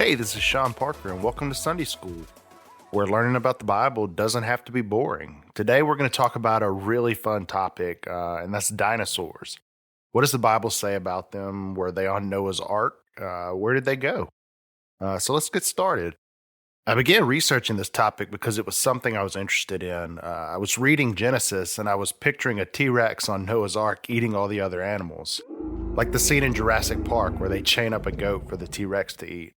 Hey, this is Sean Parker, and welcome to Sunday School, where learning about the Bible doesn't have to be boring. Today, we're going to talk about a really fun topic, and that's dinosaurs. What does the Bible say about them? Were they on Noah's Ark? Where did they go? So let's get started. I began researching this topic because it was something I was interested in. I was reading Genesis, and I was picturing a T Rex on Noah's Ark eating all the other animals, like the scene in Jurassic Park where they chain up a goat for the T Rex to eat.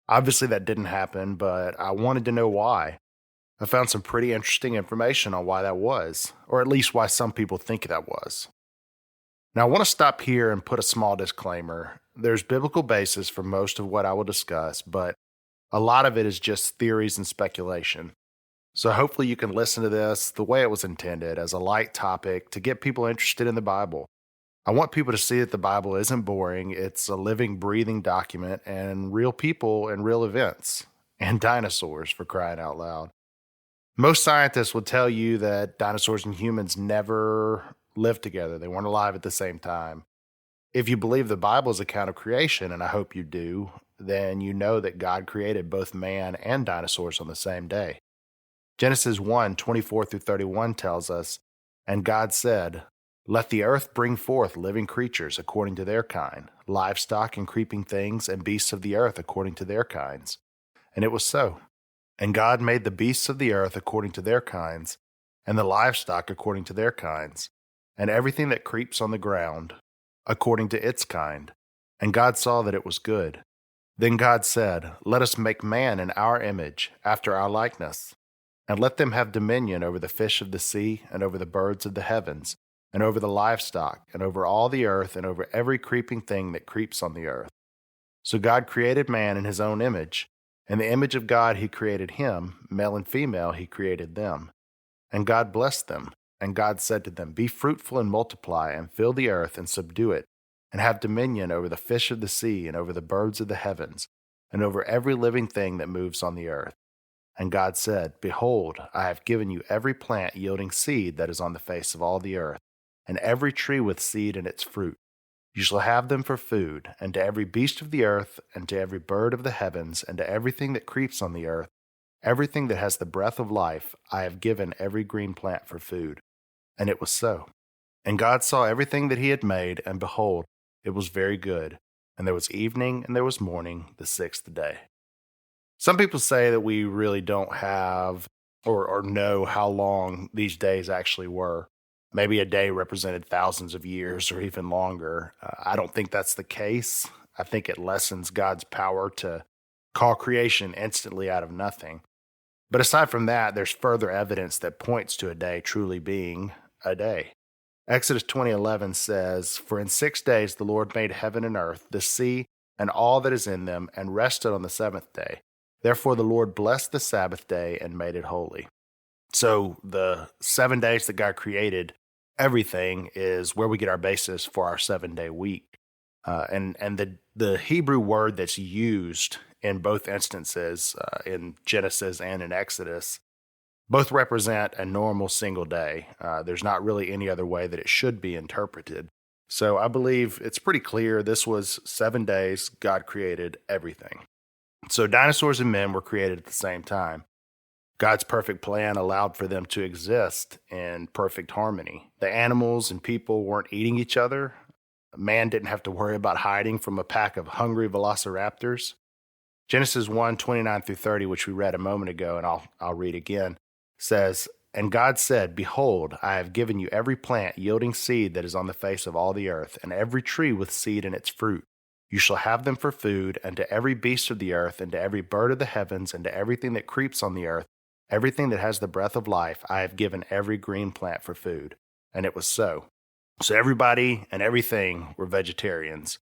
Obviously, that didn't happen, but I wanted to know why. I found some pretty interesting information on why that was, or at least why some people think that was. Now, I want to stop here and put a small disclaimer. There's biblical basis for most of what I will discuss, but a lot of it is just theories and speculation. So hopefully you can listen to this the way it was intended, as a light topic to get people interested in the Bible. I want people to see that the Bible isn't boring. It's a living, breathing document and real people and real events and dinosaurs, for crying out loud. Most scientists will tell you that dinosaurs and humans never lived together. They weren't alive at the same time. If you believe the Bible's account of creation, and I hope you do, then you know that God created both man and dinosaurs on the same day. Genesis 1:24 through 31 tells us, "And God said, Let the earth bring forth living creatures according to their kind, livestock and creeping things, and beasts of the earth according to their kinds. And it was so. And God made the beasts of the earth according to their kinds, and the livestock according to their kinds, and everything that creeps on the ground according to its kind. And God saw that it was good. Then God said, Let us make man in our image, after our likeness, and let them have dominion over the fish of the sea, and over the birds of the heavens, and over the livestock, and over all the earth, and over every creeping thing that creeps on the earth. So God created man in his own image. In the image of God he created him, male and female he created them. And God blessed them. And God said to them, Be fruitful and multiply, and fill the earth, and subdue it, and have dominion over the fish of the sea, and over the birds of the heavens, and over every living thing that moves on the earth. And God said, Behold, I have given you every plant yielding seed that is on the face of all the earth, and every tree with seed in its fruit. You shall have them for food, and to every beast of the earth, and to every bird of the heavens, and to everything that creeps on the earth, everything that has the breath of life, I have given every green plant for food. And it was so. And God saw everything that he had made, and behold, it was very good. And there was evening, and there was morning, the sixth day." Some people say that we really don't have or know how long these days actually were. Maybe a day represented thousands of years or even longer. I don't think that's the case. I think it lessens God's power to call creation instantly out of nothing. But aside from that, there's further evidence that points to a day truly being a day. Exodus 20:11 says, "For in 6 days the Lord made heaven and earth, the sea, and all that is in them, and rested on the seventh day. Therefore the Lord blessed the Sabbath day and made it holy." So the 7 days that God created everything is where we get our basis for our 7-day week. And the Hebrew word that's used in both instances, in Genesis and in Exodus, both represent a normal single day. There's not really any other way that it should be interpreted. So I believe it's pretty clear this was 7 days God created everything. So dinosaurs and men were created at the same time. God's perfect plan allowed for them to exist in perfect harmony. The animals and people weren't eating each other. Man didn't have to worry about hiding from a pack of hungry velociraptors. Genesis 1:29 through 30, which we read a moment ago, and I'll read again, says, "And God said, Behold, I have given you every plant yielding seed that is on the face of all the earth, and every tree with seed in its fruit. You shall have them for food, and to every beast of the earth, and to every bird of the heavens, and to everything that creeps on the earth, everything that has the breath of life, I have given every green plant for food." And it was so. So everybody and everything were vegetarians.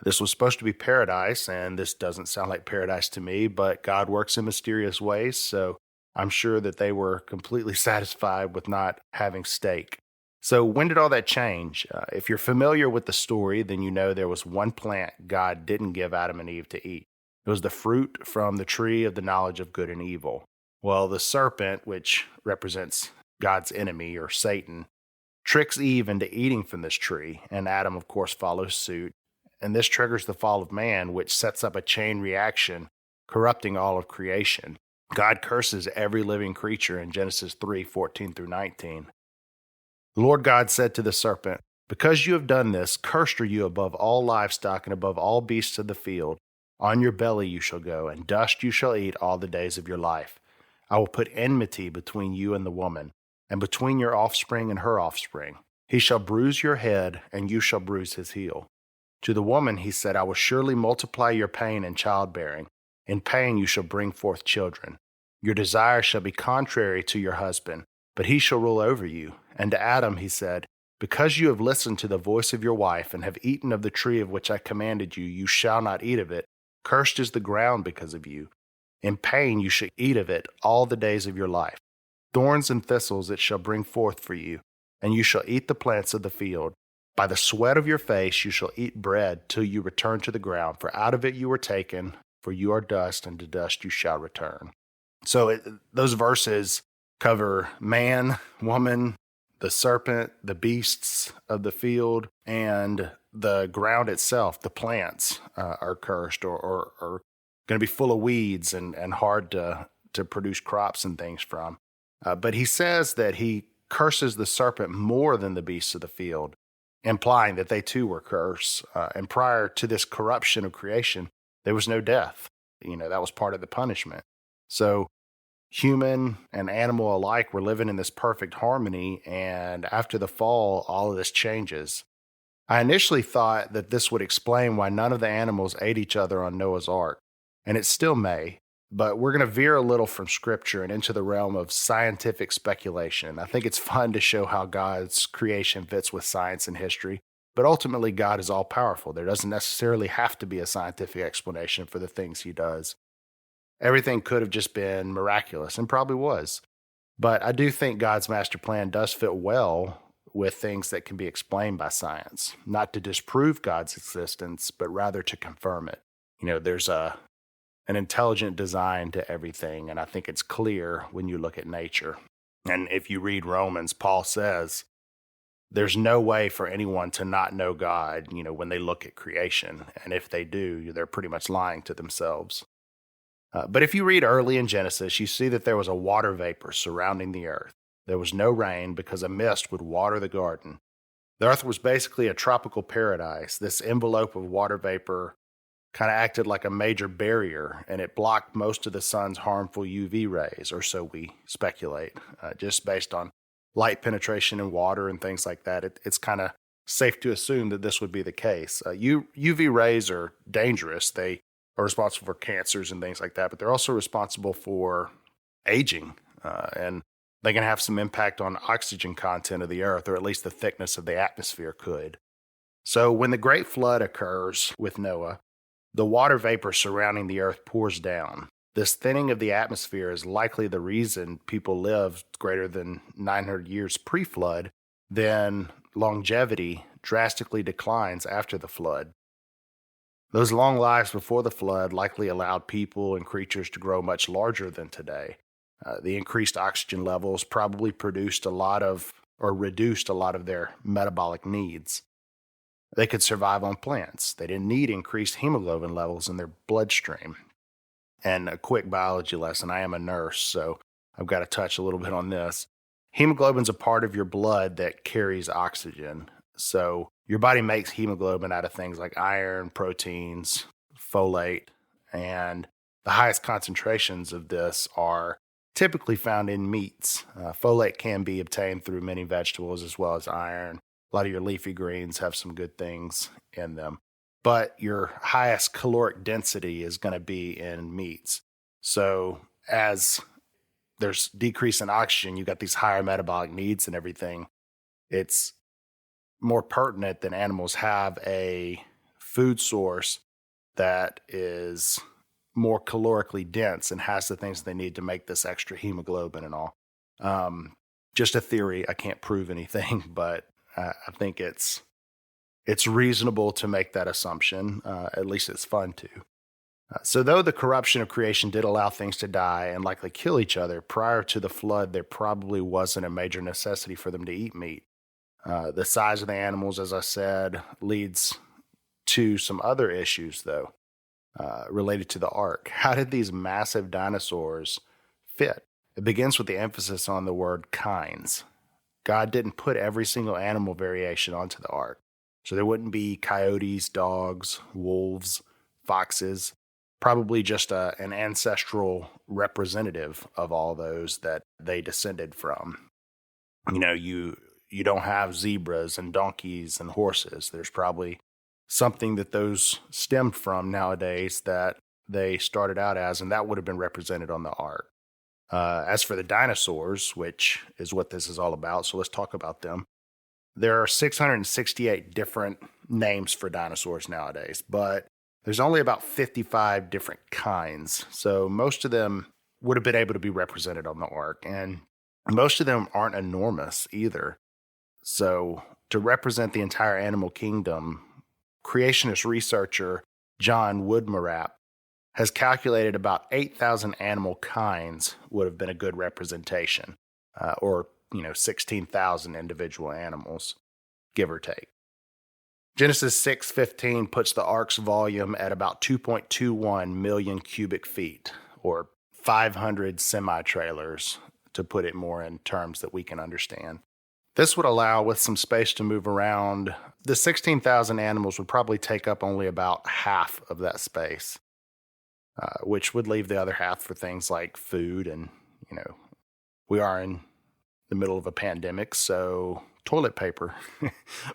This was supposed to be paradise, and this doesn't sound like paradise to me, but God works in mysterious ways, so I'm sure that they were completely satisfied with not having steak. So when did all that change? If you're familiar with the story, then you know there was one plant God didn't give Adam and Eve to eat. It was the fruit from the tree of the knowledge of good and evil. Well, the serpent, which represents God's enemy or Satan, tricks Eve into eating from this tree, and Adam, of course, follows suit. And this triggers the fall of man, which sets up a chain reaction corrupting all of creation. God curses every living creature in Genesis 3:14 through 19. The Lord God said to the serpent, "Because you have done this, cursed are you above all livestock and above all beasts of the field. On your belly you shall go, and dust you shall eat all the days of your life. I will put enmity between you and the woman, and between your offspring and her offspring. He shall bruise your head, and you shall bruise his heel." To the woman he said, "I will surely multiply your pain in childbearing. In pain you shall bring forth children. Your desire shall be contrary to your husband, but he shall rule over you." And to Adam he said, "Because you have listened to the voice of your wife, and have eaten of the tree of which I commanded you, you shall not eat of it. Cursed is the ground because of you. In pain you shall eat of it all the days of your life. Thorns and thistles it shall bring forth for you, and you shall eat the plants of the field. By the sweat of your face you shall eat bread till you return to the ground, for out of it you were taken, for you are dust, and to dust you shall return." So those verses cover man, woman, the serpent, the beasts of the field, and the ground itself. The plants are cursed or are going to be full of weeds and hard to produce crops and things from. But he says that he curses the serpent more than the beasts of the field, implying that they too were cursed. And prior to this corruption of creation, there was no death. That was part of the punishment. So human and animal alike were living in this perfect harmony, and after the fall, all of this changes. I initially thought that this would explain why none of the animals ate each other on Noah's Ark, and it still may, but we're going to veer a little from Scripture and into the realm of scientific speculation. I think it's fun to show how God's creation fits with science and history, but ultimately God is all-powerful. There doesn't necessarily have to be a scientific explanation for the things he does. Everything could have just been miraculous, and probably was. But I do think God's master plan does fit well with things that can be explained by science, not to disprove God's existence, but rather to confirm it. There's an intelligent design to everything, and I think it's clear when you look at nature. And if you read Romans, Paul says, there's no way for anyone to not know God, when they look at creation. And if they do, they're pretty much lying to themselves. But if you read early in Genesis, you see that there was a water vapor surrounding the earth. There was no rain because a mist would water the garden. The earth was basically a tropical paradise. This envelope of water vapor kind of acted like a major barrier, and it blocked most of the sun's harmful UV rays, or so we speculate. Just based on light penetration in water and things like that, it's kind of safe to assume that this would be the case. UV rays are dangerous. They are responsible for cancers and things like that, but they're also responsible for aging, and they can have some impact on oxygen content of the earth, or at least the thickness of the atmosphere could. So when the great flood occurs with Noah, the water vapor surrounding the earth pours down. This thinning of the atmosphere is likely the reason people lived greater than 900 years pre-flood, then longevity drastically declines after the flood. Those long lives before the flood likely allowed people and creatures to grow much larger than today. The increased oxygen levels probably reduced a lot of their metabolic needs. They could survive on plants. They didn't need increased hemoglobin levels in their bloodstream. And a quick biology lesson. I am a nurse, so I've got to touch a little bit on this. Hemoglobin's a part of your blood that carries oxygen. So your body makes hemoglobin out of things like iron, proteins, folate, and the highest concentrations of this are typically found in meats. Folate can be obtained through many vegetables as well as iron. A lot of your leafy greens have some good things in them. But your highest caloric density is going to be in meats. So as there's decrease in oxygen, you got these higher metabolic needs and everything. It's more pertinent that animals have a food source that is more calorically dense and has the things they need to make this extra hemoglobin and all. Just a theory. I can't prove anything, but I think it's reasonable to make that assumption. At least it's fun to. So though the corruption of creation did allow things to die and likely kill each other, prior to the flood, there probably wasn't a major necessity for them to eat meat. The size of the animals, as I said, leads to some other issues, though. related to the ark. How did these massive dinosaurs fit? It begins with the emphasis on the word kinds. God didn't put every single animal variation onto the ark. So there wouldn't be coyotes, dogs, wolves, foxes, probably just an ancestral representative of all those that they descended from. You don't have zebras and donkeys and horses. There's probably something that those stemmed from nowadays that they started out as, and that would have been represented on the ark. As for the dinosaurs, which is what this is all about, so let's talk about them. There are 668 different names for dinosaurs nowadays, but there's only about 55 different kinds. So most of them would have been able to be represented on the ark, and most of them aren't enormous either. So to represent the entire animal kingdom, creationist researcher John Woodmarap has calculated about 8,000 animal kinds would have been a good representation, or 16,000 individual animals, give or take. Genesis 6:15 puts the ark's volume at about 2.21 million cubic feet, or 500 semi-trailers, to put it more in terms that we can understand. This would allow, with some space to move around, the 16,000 animals would probably take up only about half of that space, which would leave the other half for things like food. And, we are in the middle of a pandemic, so toilet paper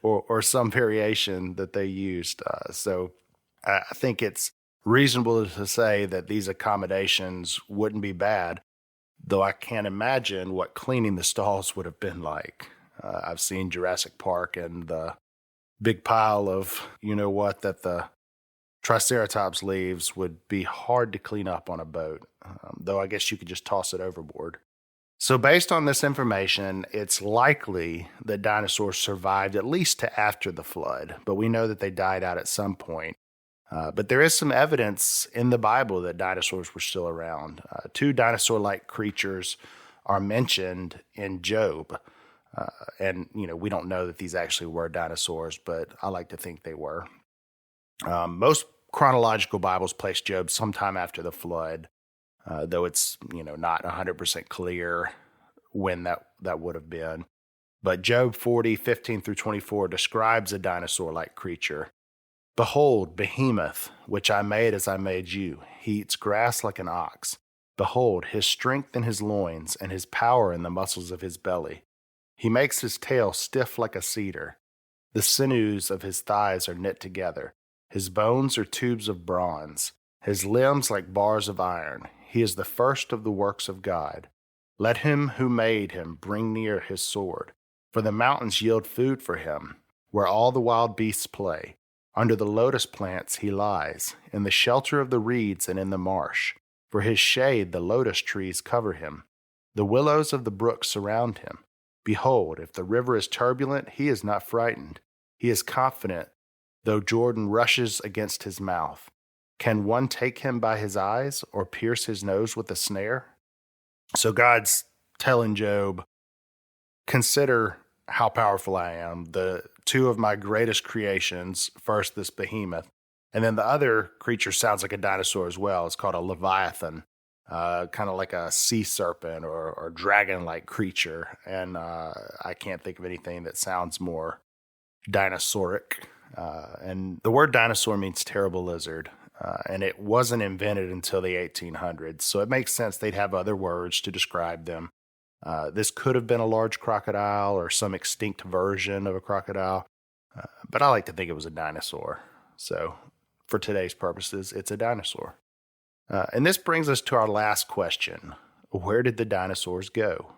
or some variation that they used. So I think it's reasonable to say that these accommodations wouldn't be bad, though I can't imagine what cleaning the stalls would have been like. I've seen Jurassic Park and the big pile of that the Triceratops leaves would be hard to clean up on a boat, though I guess you could just toss it overboard. So based on this information, it's likely that dinosaurs survived at least to after the flood, but we know that they died out at some point. But there is some evidence in the Bible that dinosaurs were still around. Two dinosaur-like creatures are mentioned in Job. And we don't know that these actually were dinosaurs, but I like to think they were. Most chronological Bibles place Job sometime after the flood, though it's not 100% clear when that would have been. But Job 40:15 through 24 describes a dinosaur-like creature. Behold, Behemoth, which I made as I made you. He eats grass like an ox. Behold, his strength in his loins, and his power in the muscles of his belly. He makes his tail stiff like a cedar. The sinews of his thighs are knit together. His bones are tubes of bronze. His limbs like bars of iron. He is the first of the works of God. Let him who made him bring near his sword. For the mountains yield food for him, where all the wild beasts play. Under the lotus plants he lies, in the shelter of the reeds and in the marsh. For his shade the lotus trees cover him. The willows of the brook surround him. Behold, if the river is turbulent, he is not frightened. He is confident, though Jordan rushes against his mouth. Can one take him by his eyes or pierce his nose with a snare? So God's telling Job, consider how powerful I am. The two of my greatest creations, first this behemoth, and then the other creature sounds like a dinosaur as well. It's called a leviathan. Kind of like a sea serpent or dragon-like creature. And I can't think of anything that sounds more dinosauric. And the word dinosaur means terrible lizard. And it wasn't invented until the 1800s. So it makes sense they'd have other words to describe them. This could have been a large crocodile or some extinct version of a crocodile. But I like to think it was a dinosaur. So for today's purposes, it's a dinosaur. And this brings us to our last question. Where did the dinosaurs go?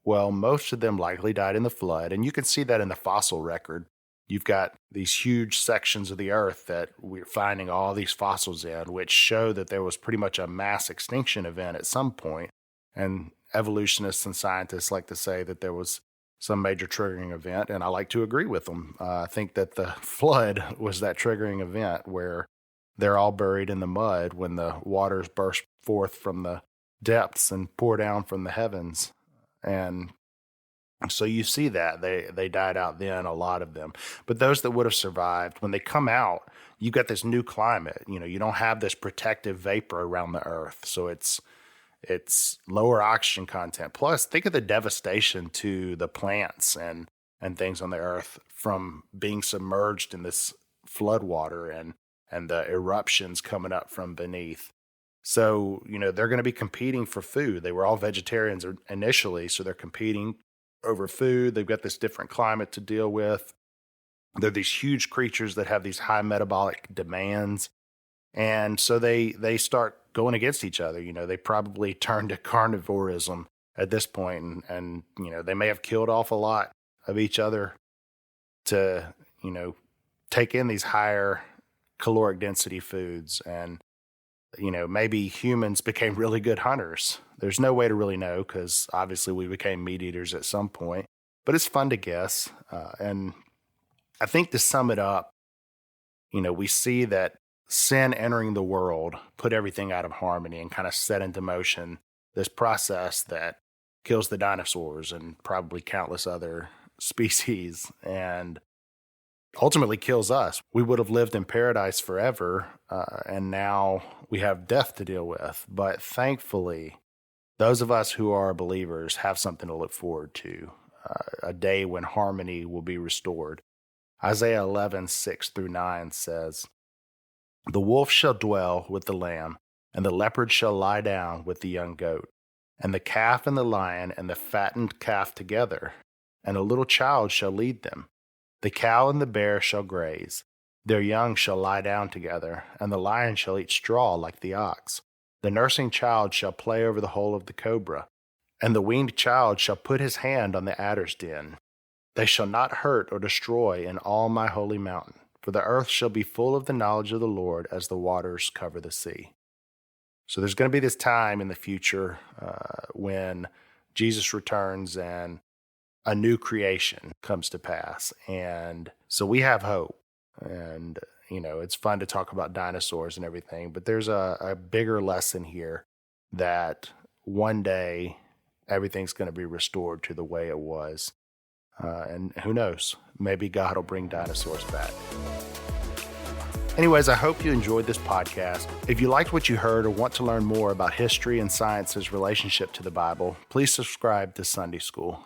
Well, most of them likely died in the flood, and you can see that in the fossil record. You've got these huge sections of the earth that we're finding all these fossils in, which show that there was pretty much a mass extinction event at some point. And evolutionists and scientists like to say that there was some major triggering event, and I like to agree with them. I think that the flood was that triggering event where they're all buried in the mud when the waters burst forth from the depths and pour down from the heavens. And So you see that they died out then, a lot of them. But those that would have survived, when they come out, you got this new climate. You don't have this protective vapor around the earth. So it's lower oxygen content. Plus, think of the devastation to the plants and things on the earth from being submerged in this flood water and the eruptions coming up from beneath. So, they're going to be competing for food. They were all vegetarians initially, so they're competing over food. They've got this different climate to deal with. They're these huge creatures that have these high metabolic demands. And so they start going against each other. They probably turn to carnivorism at this point, and they may have killed off a lot of each other to, take in these higher caloric density foods. And maybe humans became really good hunters. There's no way to really know because obviously we became meat eaters at some point, but it's fun to guess. And I think to sum it up, we see that sin entering the world put everything out of harmony and kind of set into motion this process that kills the dinosaurs and probably countless other species and ultimately kills us. We would have lived in paradise forever, and now we have death to deal with. But thankfully, those of us who are believers have something to look forward to, a day when harmony will be restored. Isaiah 11:6-9 says, "The wolf shall dwell with the lamb, and the leopard shall lie down with the young goat, and the calf and the lion and the fattened calf together, and a little child shall lead them. The cow and the bear shall graze, their young shall lie down together, and the lion shall eat straw like the ox. The nursing child shall play over the hole of the cobra, and the weaned child shall put his hand on the adder's den. They shall not hurt or destroy in all my holy mountain, for the earth shall be full of the knowledge of the Lord as the waters cover the sea." So there's going to be this time in the future when Jesus returns and a new creation comes to pass. And so we have hope. And, it's fun to talk about dinosaurs and everything, but there's a bigger lesson here that one day everything's going to be restored to the way it was. And who knows, maybe God will bring dinosaurs back. Anyways, I hope you enjoyed this podcast. If you liked what you heard or want to learn more about history and science's relationship to the Bible, please subscribe to Sunday School.